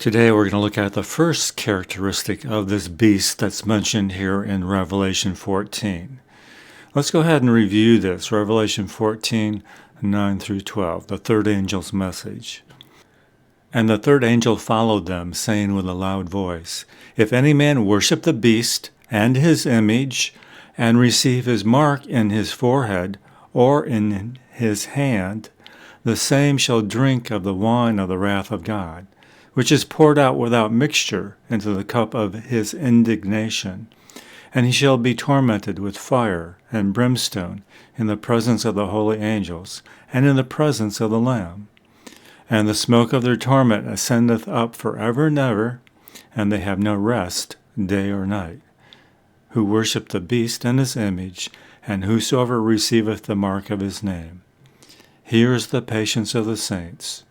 Today we're going to look at the first characteristic of this beast that's mentioned here in Revelation 14. Let's go ahead and review this. Revelation 14, 9 through 12, the third angel's message. And the third angel followed them, saying with a loud voice, "If any man worship the beast and his image, and receive his mark in his forehead or in his hand, the same shall drink of the wine of the wrath of God, which is poured out without mixture into the cup of his indignation. And he shall be tormented with fire and brimstone in the presence of the holy angels, and in the presence of the Lamb. And the smoke of their torment ascendeth up for ever and ever, and they have no rest day or night, who worship the beast and his image, and whosoever receiveth the mark of his name. Here is the patience of the saints.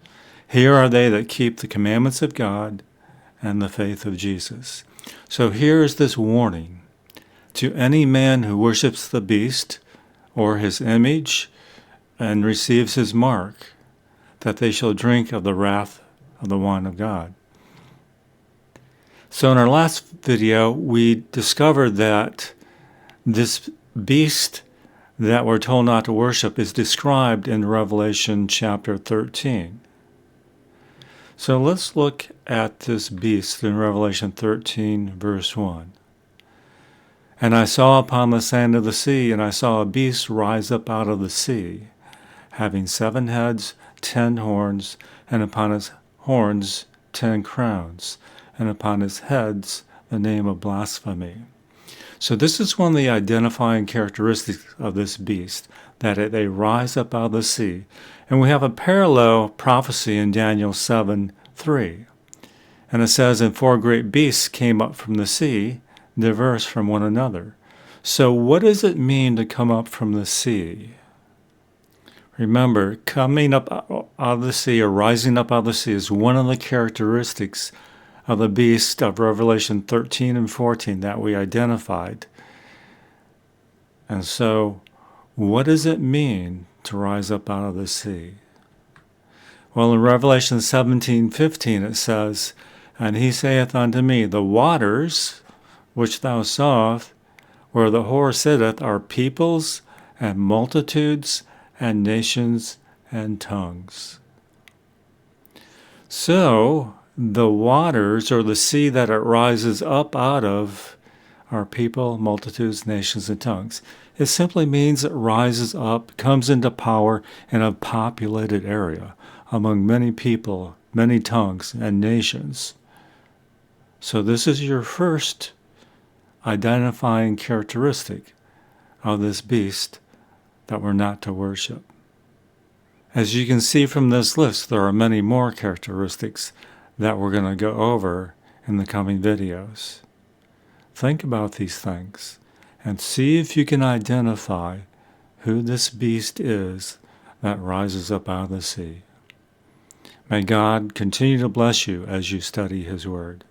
Here are they that keep the commandments of God and the faith of Jesus." So here is this warning to any man who worships the beast or his image and receives his mark, that they shall drink of the wrath of the wine of God. So in our last video, we discovered that this beast that we're told not to worship is described in Revelation chapter 13. So let's look at this beast in Revelation 13, verse 1. "And I saw upon the sand of the sea, and I saw a beast rise up out of the sea, having 7 heads, 10 horns, and upon his horns 10 crowns, and upon his heads the name of blasphemy." So this is one of the identifying characteristics of this beast, that they rise up out of the sea. And we have a parallel prophecy in Daniel 7:3. And it says, "And 4 great beasts came up from the sea, diverse from one another." So what does it mean to come up from the sea? Remember, coming up out of the sea or rising up out of the sea is one of the characteristics of the beast of Revelation 13 and 14 that we identified. And so, what does it mean to rise up out of the sea? Well, in Revelation 17:15 it says, "And he saith unto me, The waters which thou sawest, where the whore sitteth, are peoples and multitudes and nations and tongues." So, the waters, or the sea that it rises up out of, are people, multitudes, nations, and tongues. It simply means it rises up, comes into power in a populated area among many people, many tongues, and nations. So this is your first identifying characteristic of this beast that we're not to worship. As you can see from this list, there are many more characteristics that we're going to go over in the coming videos. Think about these things and see if you can identify who this beast is that rises up out of the sea. May God continue to bless you as you study His Word.